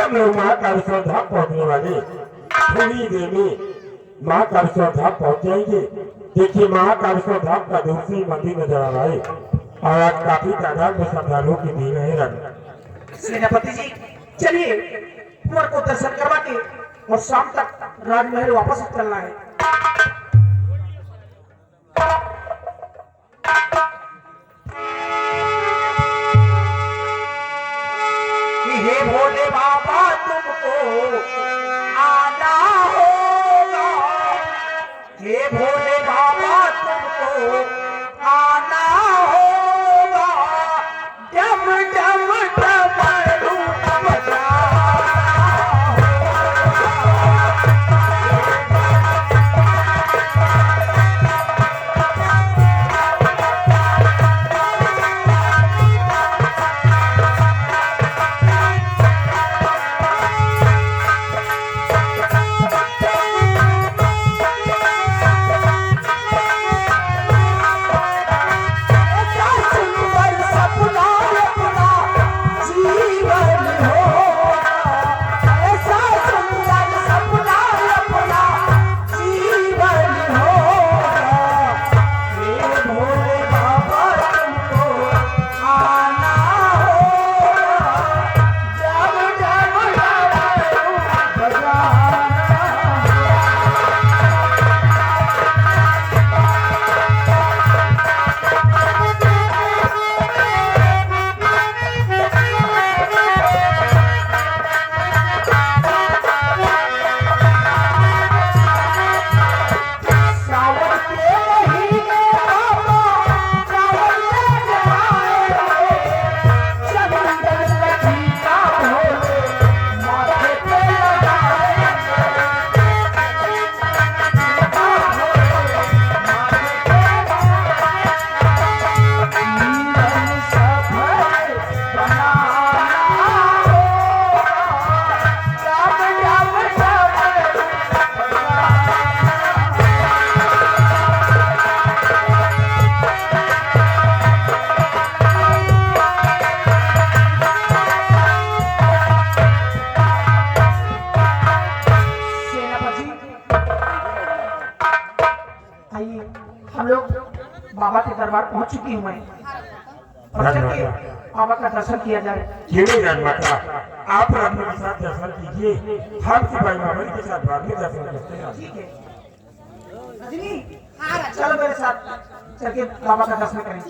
हम लोग महाकालेश्वर धाम पहुंचने वाले थोड़ी देर में महाकालेश्वर धाम पहुंच जाएंगे। देखिए महाकालेश्वर धाम का दूसरी मंदिर नजर आ रहा है और आज काफी तादाद में श्रद्धालुओं की भीड़ है। सेनापति जी चलिए कुंवर को दर्शन करवा के और शाम तक राजमहल वापस चलना है। हे भोले बाबा तुमको आना होगा, हे भोले बाबा तुमको आना होगा, डम डम डमरू बजाना बाबा के दरबार पहुंच चुकी हूँ मैं। और चलिए बाबा का दर्शन किया जाए। आप अपने के साथ दर्शन कीजिए, हम सिपाही मामले के साथ बाद में दर्शन करते हैं। ठीक है रजनी, चलो मेरे साथ चल के बाबा का दर्शन करें।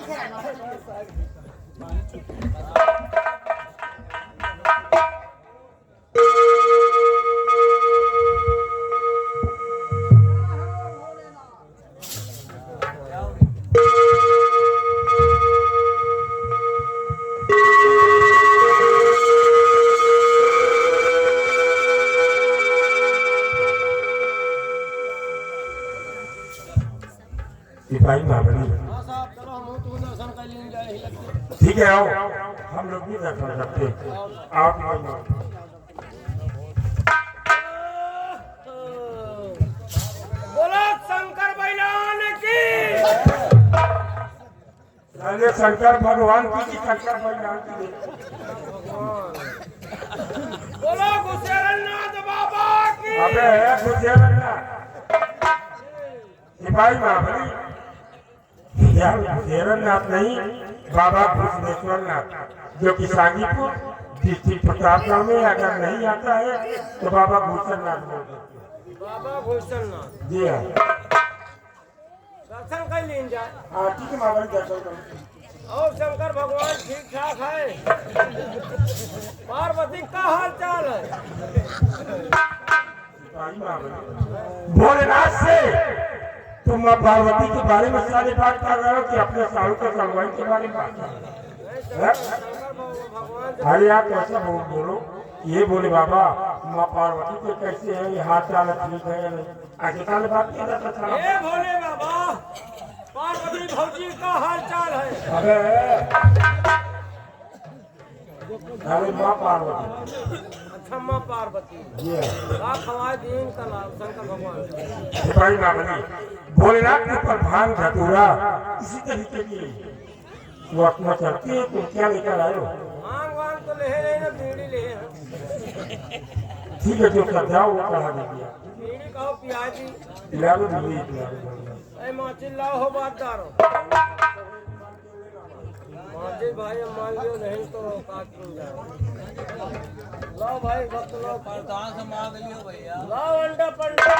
सिपाही महाबली ठीक है, आओ हम लोग भी दर्शन करते हैं। आप बोलो शंकर भगवान की, अरे शंकर भगवान की शंकर भगवान की, बोलो गुसेरनाथ बाबा की। अबे गुसेरनाथ सिपाही महाबली, गुसेरनाथ नहीं, बाबा घुसनेश्वर नाथ जो कि सांगीपुर डिस्ट्रिक्ट प्रतापगढ़ में अगर नहीं आता है तो बाबा घुसेरनाथ बोलते। बाबा घुसेरनाथ जी हाँ, दर्शन कर लीन जाए। हाँ ठीक है महाबली, दर्शन करो। और शंकर भगवान ठीक ठाक है, पार्वती का हाल चाल है। भोलेनाथ से तुम माँ पार्वती के बारे में सारी बात कर रहे हो कि अपने साहू के सलवाई के बारे में बात कर रहे हो? अरे आप कैसे बोलो, ये बोले बाबा माँ पार्वती के कैसे है, ये हाथ चाल ठीक है या नहीं, ऐसे साल बात किया जाता था। ए भोले बाबा, पार्वती भौजी का हाल चाल है। अरे माँ पार्वती, अच्छा माँ पार्वती खवाए दीन का नाम शंकर भगवान। सिपाही मामली भोलेनाथ के ऊपर भांग धतूरा इसी तरीके की वो अपना चलती है, तुम क्या लेकर आए हो? भांग वांग तो ले रहे ना, बीड़ी ले। ठीक है जो कर जाओ वो करा दीजिए बीड़ी कहो पियाजी पिला दो बीड़ी पिला दो ए माची लाओ हो बातदारो माची भाई हम मान लियो नहीं तो काट क्यों जाए लाओ भाई वक्त लो प्रधान से मांग लियो भैया लाओ अंडा पंडा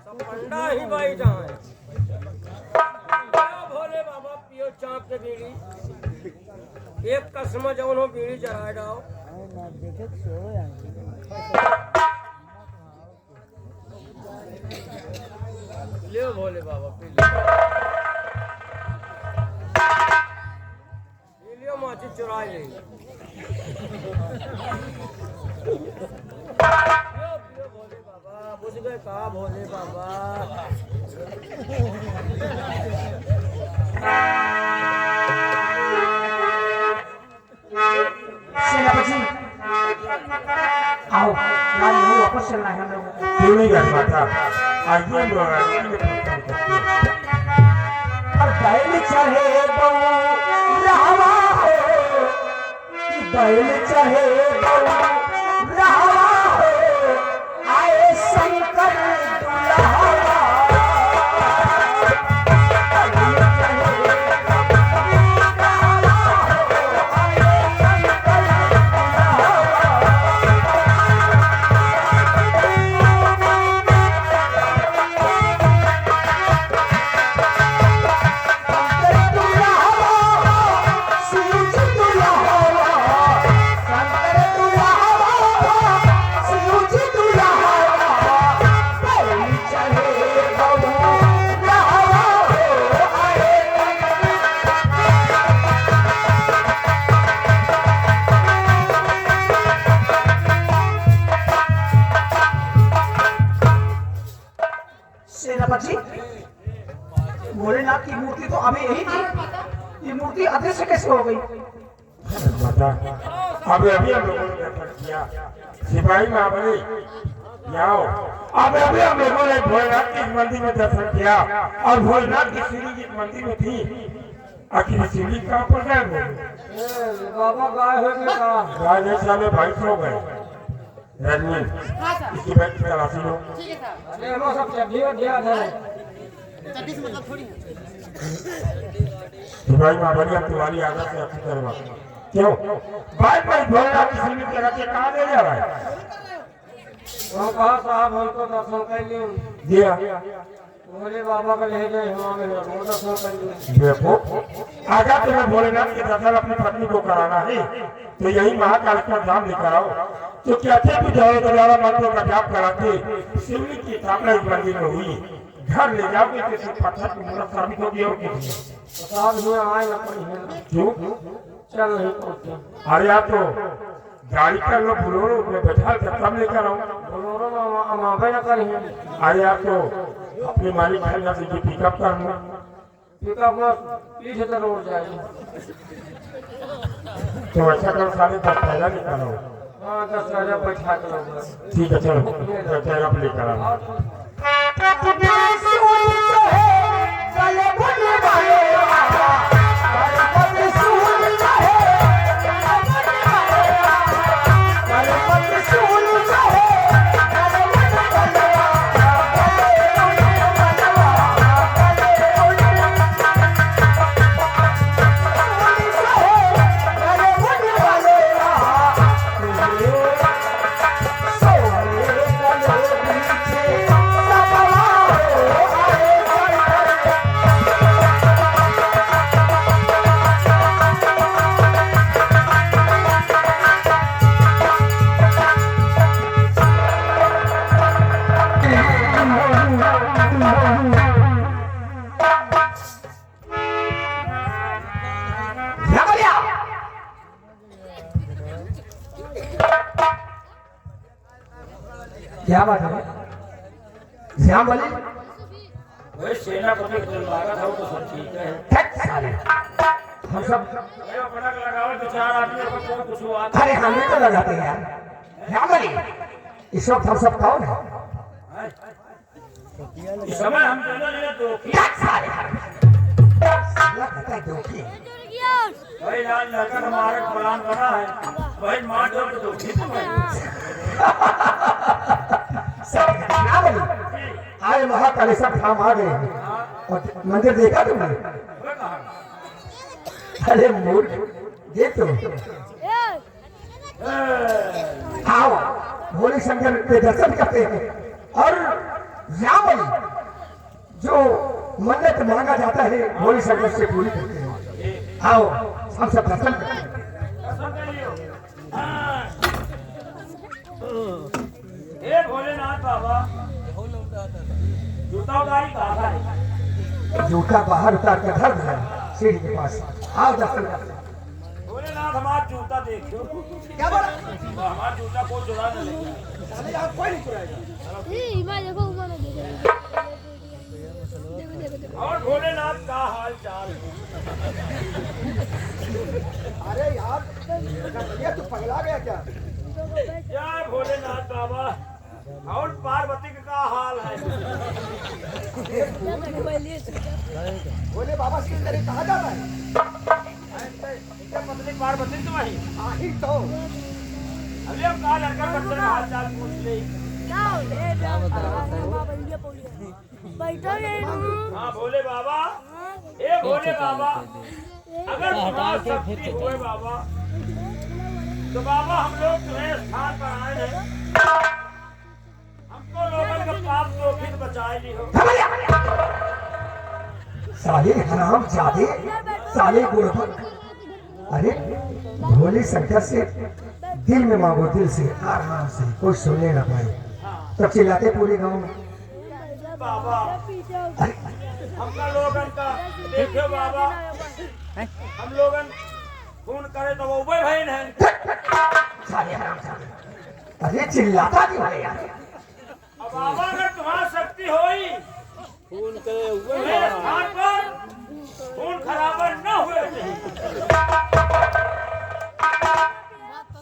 सब पंडा ही भाई जहाँ है भोले बाबा पियो चाप के बीड़ी एक कसम जौन हो बीड़ी चढ़ाए जाओ लियो भोले बाबा पी लियो माची चुरा ले पियो भोले बाबा बुझ गए कहा भोले बाबा सेनापति आओ राज महल वापस चलना है हम लोगों को। क्यों नहीं कर पाता आइए हम लोग आगे में प्रस्थान करते हैं और बैल चाहे बहु रहवा हो कि बैल चाहे बहु रहवा हो आए शंकर दुल्हा सेनापति भोलेनाथ की मूर्ति तो हमें यही थी ये मूर्ति अदृश्य कैसे हो गई माता अब अभी हम लोगों ने दर्शन किया सिपाही महाबली आओ अब अभी हम लोगों ने भोलेनाथ के मंदिर में दर्शन किया और भोलेनाथ की सीढ़ी जिस मंदिर में थी आखिर सीढ़ी कहाँ पर गए बाबा गाय हो गया राजे साले भाई सो गए रजनी इसकी बैठ की तलाशी लो अरे हम सब चड्ढियों दिया था सिपाही महाबली अब तुम्हारी आदत से अच्छी करवा क्यों भाई भाई भोलेनाथ की सीढ़ी के रखे कहाँ ले जा रहा है वो कहा साहब हमको दर्शन कर लियो दिया भोले बाबा का ले जाए हमारे वो दर्शन कर लियो देखो अगर तुम्हें भोलेनाथ के दर्शन अपनी पत्नी को कराना है तो यही महाकाल का धाम लेकर आओ तो कहते भी जाओ तो ज्यादा मंत्रों का जाप कराते शिवलिंग की स्थापना इस मंदिर में हुई घर ले जाओगे तो सिर्फ पत्थर की मूर्त साबित होगी और कुछ नहीं साहब यहाँ आए ना पड़ी है क्यों चल नहीं पहुँचे अरे आप तो गाड़ी कर लो बोलोरो में बैठा कर तब लेकर आओ बोलोरो में हमारे ना करी है अरे आप तो अपने मालिक खरीदा से पिकअप कर लो पिकअप में पीछे तो रोड जाएगी तो ऐसा करो साढ़े 10 पहला निकालो हाँ 10,000 बैठा के लोग ठीक है चलो पैरा पे लेकर आओ क्या बात है श्याम बोले वही सेनापति को लगा था वो तो सब ठीक है हम सब अपना लगाओ तो 4 आदमी को कौन कुछ हुआ अरे हमें तो लगाते हैं यार श्याम बोले इस वक्त हम सब कौन है इस समय हम दोनों ने तो लगता है दुखी भाई लाल लड़का हमारे प्लान बना है भाई मार दो तो ठीक है। सब क्या बोली आए महाकाली सब काम आ गए और मंदिर देखा तुमने? वो कहा अरे मूर्ख देख तो आओ भोले शंकर के दर्शन करते हैं और रावण जो मन्नत मांगा जाता है भोले शंकर से पूरी करते हैं। आओ हम सब दर्शन करते हैं। हे भोलेनाथ बाबा जूता उतारी कहा है जूता बाहर उतार कर धर दिया सीढ़ी के पास। आओ दर्शन करते हैं। भोलेनाथ हमारा जूता देखो क्या बोला? हमारा जूता कोई चुरा न ले अरे आप कोई नहीं चुराएगा। इमा देखो उमा ना देखो देखो और भोलेनाथ का हाल चाल है? अरे यार ये तू पगला गया क्या? जय भोलेनाथ बाबा। और पार्वती का हाल है? भोले बाबा से अंदर कहा जाता है क्या पत्नी पार्वती तुम्हारी? आही तो अभी अब कहा लड़का बच्चे का हाल चाल पूछ ले। क्या हो रे बाबा बंदिया पौड़ी बैठो रे हाँ भोले बाबा। ए भोले बाबा अगर तुम्हारा शक्ति हुए बाबा तो बाबा हम लोग तुम्हें स्थान पर आए हैं। हमको लोगों का पाप तो फिर बचाए नहीं हो। साले हराम जादे साले गुड़बक। अरे भोले शंकर से दिल में मांगो दिल से आराम से कोई सुनने ना पाए तो चिल्लाते पूरे गांव में। बाबा हमका लोगन का देखो बाबा हम लोगन फोन करे तो वो भाई है। साले हराम जादे। अरे चिल्लाता क्यों है यार? अब बाबा अगर तुम्हारा शक्ति होई खून करे हुए मेरे स्थान पर खून खराबर न हुए चाहिए।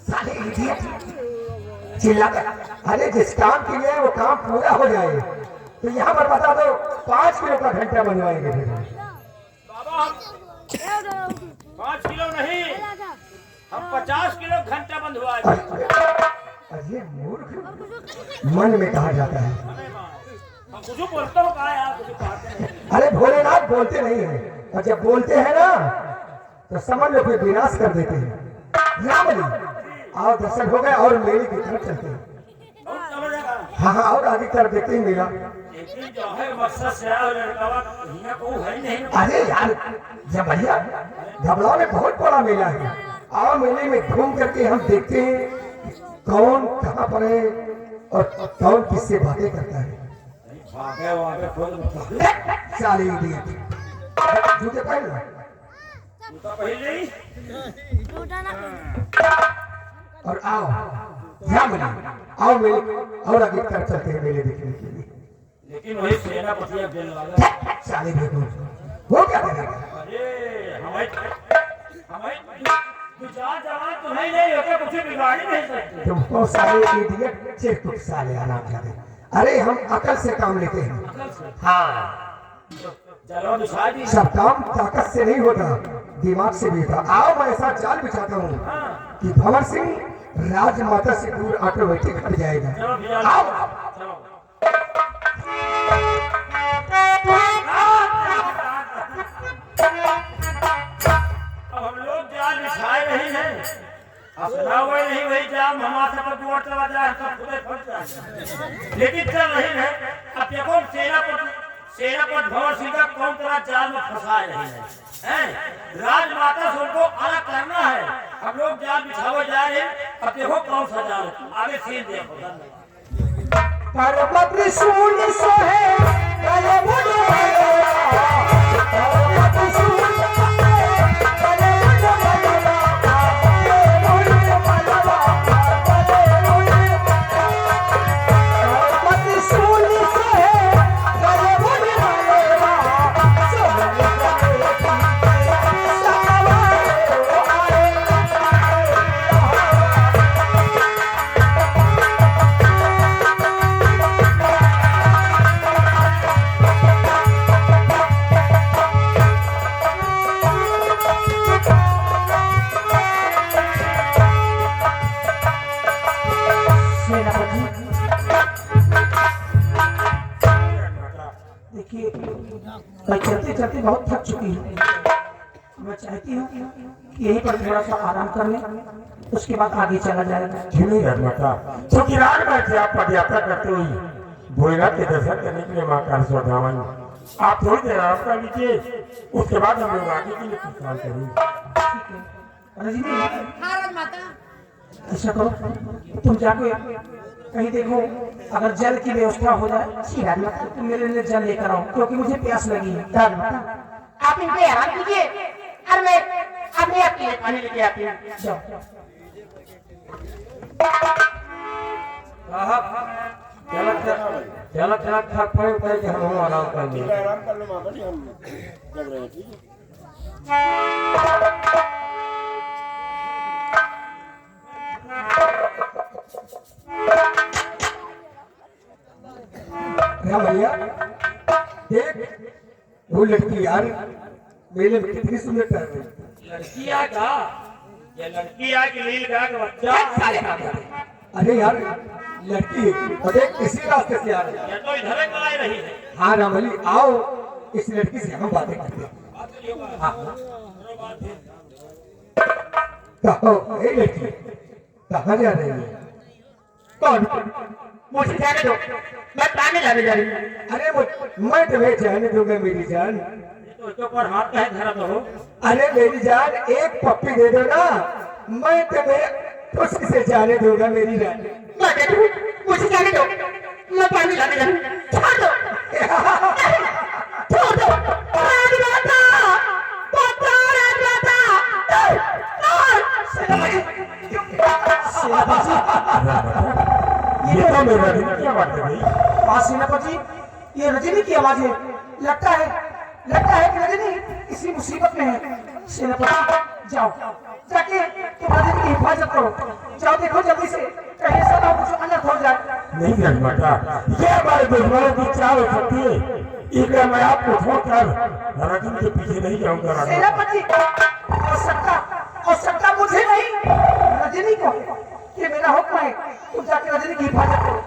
साले इडियट चिल्लाता। अरे जिस काम के लिए वो काम पूरा हो जाए तो यहाँ पर बता दो 5 किलो का घंटा बनवाएंगे फिर। बाबा हम 5 किलो नहीं हम 50 किलो घंटा बंधवाए। अरे मूर्ख मन में कहा जाता है। हम कुछ बोलते हो कहा यार कुछ बातें नहीं। अरे भोलेनाथ बोलते नहीं है और जब बोलते हैं ना तो समझ लो फिर विनाश कर देते हैं। रावण आओ दर्शन हो गए और मेले की तरफ चलते हैं। और चलो जाएगा। हाँ हाँ और आगे तरफ देखते हैं मेला। लेकिन जो है मकसद से आया लड़का हिना को है नहीं। अरे यार जब भैया घबराव में बहुत बड़ा मेला है। आओ मेले में घूम करके हम देखते हैं कौन कहाँ पर है और कौन किससे बातें करता है। भागे वागे खुद साले इडियट जूते पहन लो। तो पहले ही टूटा ना और आओ यहाँ मिले आओ मेले और आगे तरफ चलते हैं मेले देखने के लिए। लेकिन वही सेनापति जेल वाला साले देखो वो क्या करेगा? अरे हमें विचार जवान तुम्हें नहीं होते कुछ बिगाड़ ही नहीं सकते। तुमको साले इडियट चिरकुट साले आराम जाते। अरे हम अकल से काम लेते हैं। हाँ चलो बिछा दी। सब काम ताकत से नहीं होता दिमाग से भी होता। आओ मैं ऐसा जाल बिछाता हूँ कि भंवर सिंह राजमाता से दूर ऑटोमेटिक हट जाएगा। चलो भैया आओ चलो। अब हम लोग जाल बिछाए नहीं हैं। अब सुना हुआ नहीं वही जाम हमारे पर जोर चला जाए सब खुदे फट जाए। लेकिन चल नहीं है। अब देखो सेनापति भंवर सिंह का कौन तरह जाल में फंसाए नहीं है। राजमाता से उनको अलग करना है। हम लोग जाल बिछावे जा रहे हैं। अब देखो कौन सा जाल आगे सीन देखो। पर्वत त्रिशूल सोहे गले मुझे पर्वत त्रिशूल सोहे गले मुझे पर्वत त्रिशूल सोहे गले मुझे चुकी है। मैं चाहती हूँ कि यहीं पर थोड़ा सा आराम कर लें, उसके बाद आगे चला जाएगा। क्यों नहीं रजमाता? क्योंकि रात में से आप पद यात्रा करते हुए भोलेनाथ के दर्शन करने के लिए माँ कालेश्वर धाम आई। आप थोड़ी देर आराम कर लीजिए, उसके बाद हम लोग आगे के लिए प्रस्थान करेंगे। रजनी, ऐसा करो तुम जाके कहीं देखो, अगर जल की व्यवस्था हो जाए तो मेरे लिए जल लेकर आओ, क्योंकि मुझे प्यास लगी है। आप इनको आराम कीजिए और मैं अपने आपके लिए पानी लेके आती हूँ। जाओ। चला थक पड़े कि हम आराम कर लिए। आराम कर लो माता जी, हम जग रहे हैं। ठीक है, राम भैया देख, वो लड़की यार मेले में कितनी सुंदर कर रही है। लड़की आ का ये लड़की आ कि लील का बच्चा। अरे यार लड़की और देख इसी रास्ते से आ रही है। ये तो इधर ही आई रही है। हाँ रामली आओ, इस लड़की से हम बातें करते हैं। हाँ। कहो ए लड़की कहाँ जा रही है? कौन? मुझे जाने दो, मैं पानी लाने जा रही हूँ। अरे मैं तुम्हें जाने दूंगा मेरी जान। तो इसके ऊपर हाथ का है धरा तो। अरे मेरी जान एक पप्पी दे दो ना, मैं तुम्हें खुशी से जाने दूंगा मेरी जान। मैं कहती हूँ, मुझे जाने दो, मैं पानी लाने जा रही हूँ। छोड़ दो, छोड़ दो। राजमाता, पता राजमाता, ये तो मेरा रजनी की आवाज है भाई। हाँ सेनापति, ये रजनी की आवाज है। लगता है कि रजनी इसी मुसीबत में है। सेनापति जाओ, जाके तुम रजनी की हिफाजत करो। जाओ देखो जल्दी से, कहीं ऐसा ना हो कुछ अनर्थ हो जाए। नहीं रजमाता, ये हमारे दुश्मनों की चाल हो सकती है, इसलिए मैं आपको छोड़कर रजनी के पीछे नहीं जाऊंगा। सेनापति आवश्यकता मुझे नहीं, रजनी को। ये मेरा हुक्म है, तुम जाके रजनी की हिफाजत करो।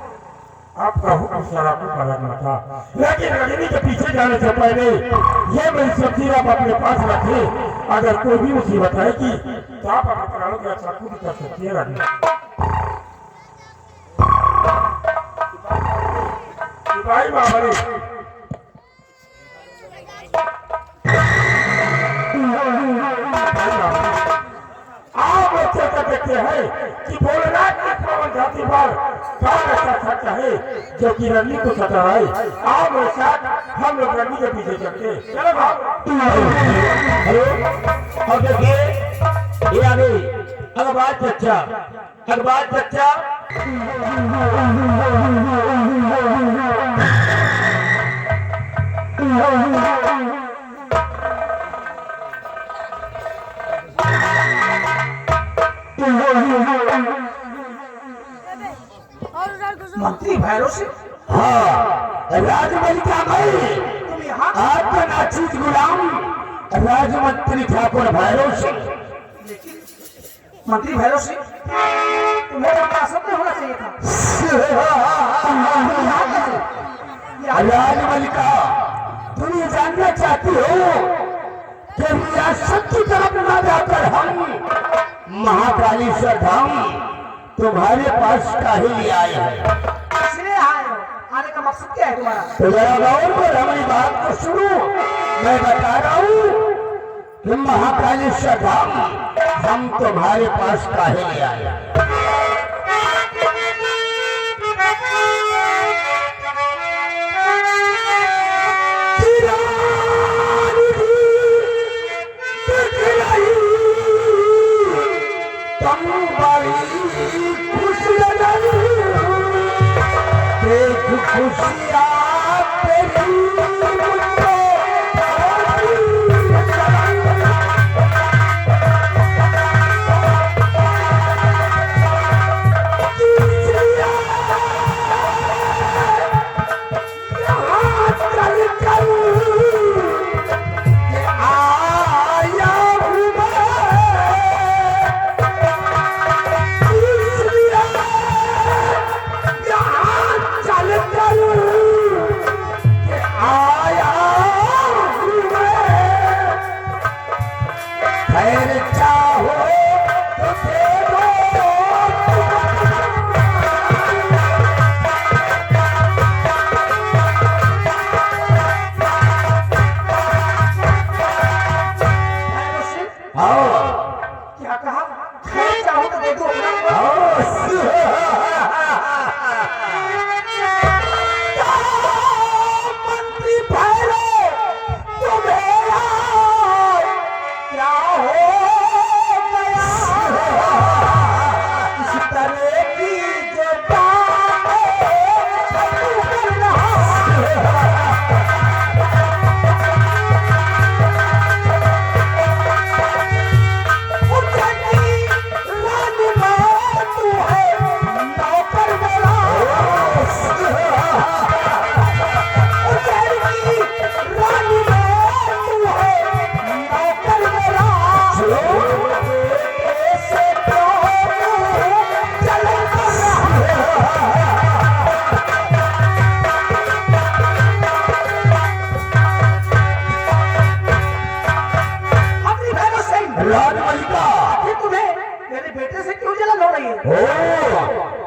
आपका हुक्म सारा को करना था, लेकिन रजनी के पीछे जाने से पहले ये मेरी सब्जी आप अपने पास रखे। अगर कोई भी मुसीबत आएगी तो आप अपने प्राणों की रक्षा खुद कर सकती है रजनी। सिपाही बाबरी, आप बच्चे का देखते हैं कि भोलेनाथ की पावन धरती पर कौन ऐसा सच है जो कि रजनी को सता है। आओ मेरे साथ, हम लोग रजनी के पीछे चलते हैं। चलो भाग। हेलो, और देखिए ये आ गई अखबार चच्चा। और उधर घुसो। मंत्री भैरव सिंह, हाँ, राजमलिका भाई, तुम यहाँ? आपका नाचीज गुलाम राजमंत्री ठाकुर भैरव सिंह। मंत्री भैरव सिंह, तुम्हें तो विरासत में होना चाहिए था। राजमलिका, तुम ये जानना चाहती हो कि रियासत की तरफ न जाकर हम महाकालेश्वर धाम तुम्हारे पास काहे लिए आए हैं? इसलिए आए हो, आने का मकसद क्या है तुम्हारा? तो जरा गौर पर हमारी बात को सुनो। मैं बता रहा हूँ कि महाकालेश्वर धाम हम तुम्हारे पास काहे लिए आए हैं? खुशियाँ तेरी मुझको चल आओ क्या कहा? खैर चाहो तो दे दो अपना। मंत्री भैरव तुम्हें क्या हो गया? इस तरह की जो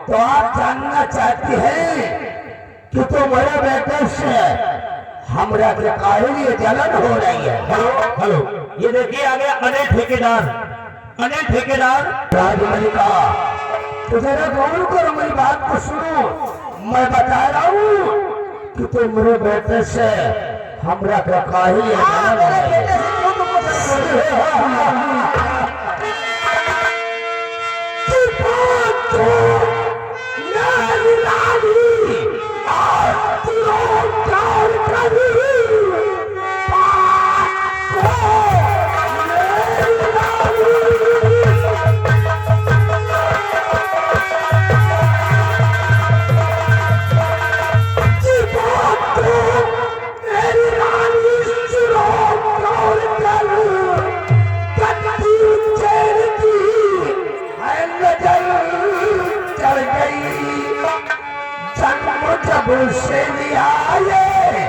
तो आप जानना चाहती हैं कि तुम्हारे बेटे से हमरा के काहे लिए जलन हो रही है? हेलो, ये देखिए आ गया अनिल ठेकेदार। अनिल ठेकेदार राजमलिका, तो जरा गौर करो, मेरी बात को सुनो। मैं बता रहा हूँ कि तुम्हारे बेटे से हमरा के काहे लिए जलन हो रही है? जब से लिया ये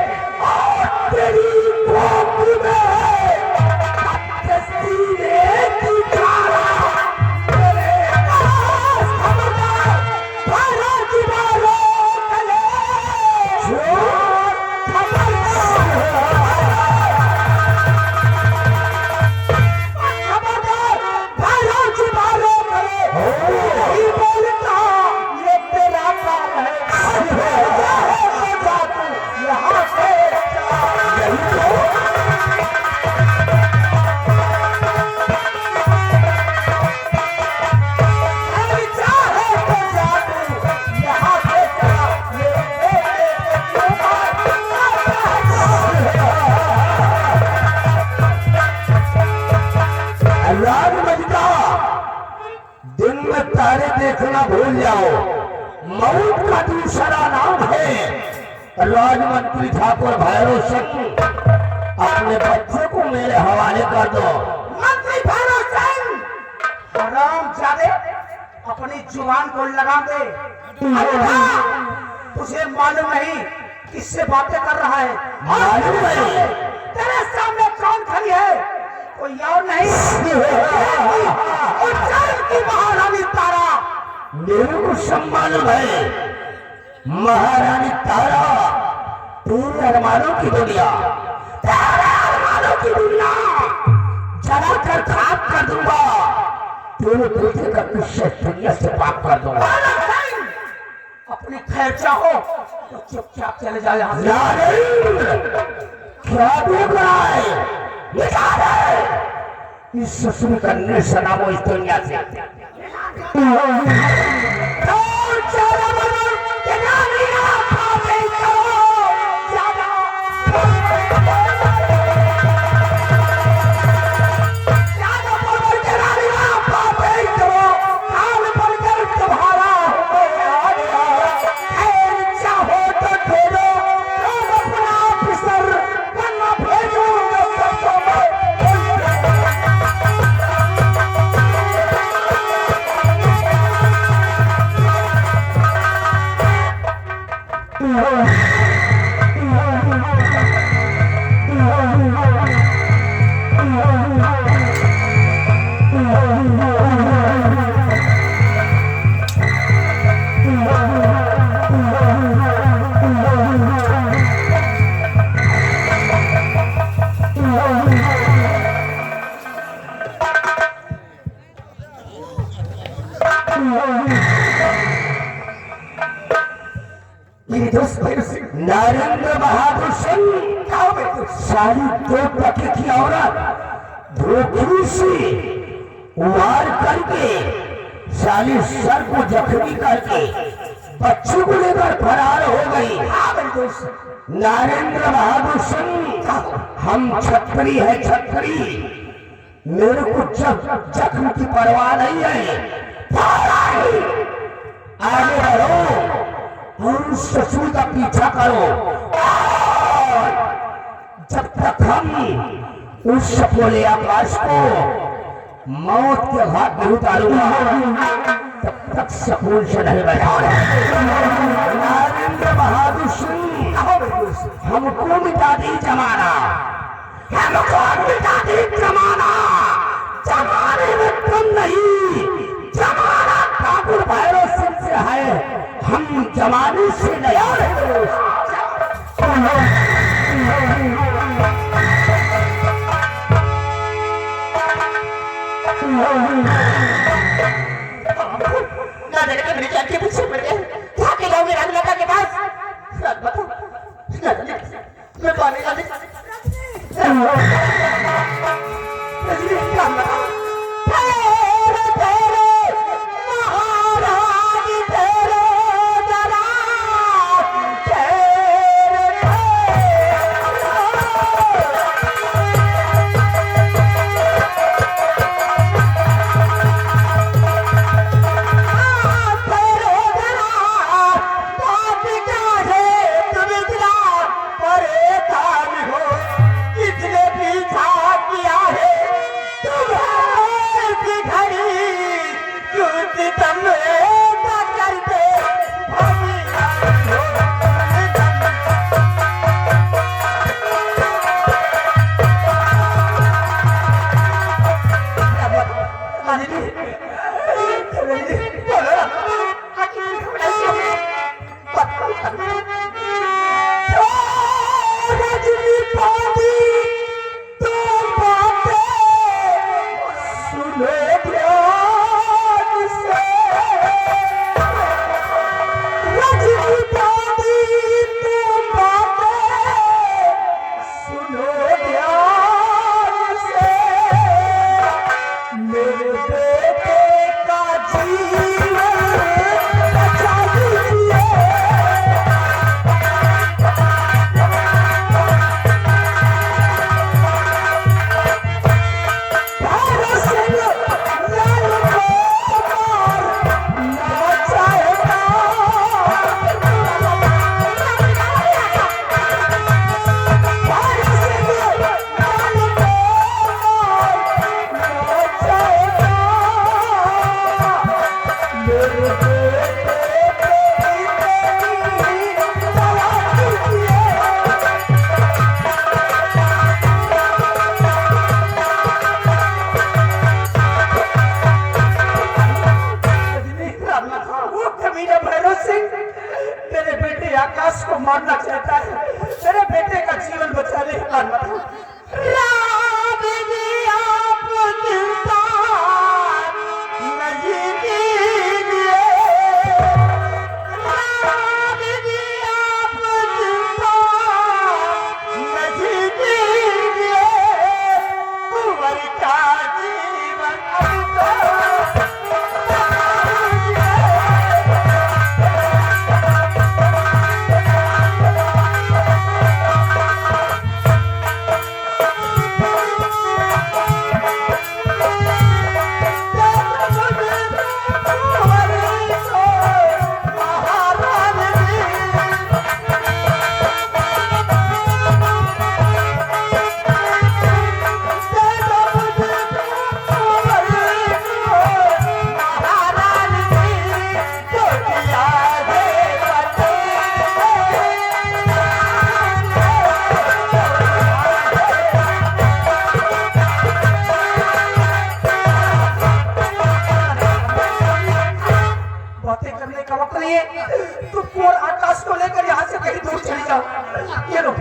और तेरी कोख में तस्वीरे दिखारा मेरे पास खबरदार भारा दीवारों कले जो खबरदार भारा दीवारों कले नहीं बोलता ये तेरा काम है। दिन में तारे देखना भूल जाओ, मौत का दूसरा नाम है। राजमंत्री ठाकुर भैरव सिंह, अपने बच्चे को मेरे हवाले कर दो। मंत्री भैरव सिंह, हराम जादे, अपनी जुबान को लगा दे। तुझे मालूम नहीं किससे बातें कर रहा है? मालूम नहीं। तेरे सामने कौन खड़ी है? कोई और नहीं, उज्जैन की महारानी तारा। मेरे को सब मालूम है, महारानी तारा तेरे अरमानों की दुनिया, तेरे अरमानों की दुनिया जला कर खाक कर दूंगा। तेरे बेटे का किस्से दुनिया से पाप कर दूंगा। अपनी खैर चाहो तो चुपचाप चले जाओ यहाँ से। क्या देख रहा है? इस ससुर करने से नामो इस दुनिया से। मेरे दोस्त भैरव सिंह, नरेंद्र बहादुर सिंह कहो मेरे दोस्त। सारी 2 टके की औरत धोखी से वार करके साली सर को जख्मी करके बच्चों को लेकर फरार हो गई। हाँ मेरे दोस्त, नरेंद्र बहादुर सिंह, हम छतरी है छतरी, मेरे को जख्म की परवाह नहीं है। आगे बढ़ो और उस ससुर का पीछा करो और जब तक हम उस सफोले आकाश को मौत के घाट में उतारूंगा तब तक सकून से नहीं बैठा। नरेंद्र बहादुर सिंह, हमको मिटा दी जमाना, हमको मिटा दी जमाना। जमाने में तुम नहीं, जमाना ठाकुर भैरव सिंह से है, हम जमाने से नया ना देने के मेरे चाचे पीछे पड़ गए। भागे जाओगे राजलता के पास। राज बता, मैं पानी का आकाश को मारना चाहता है, तेरे बेटे का जीवन बचाने का तुम आकाश को लेकर यहाँ से कहीं दूर चली जाओ। ये लो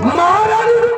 महारानी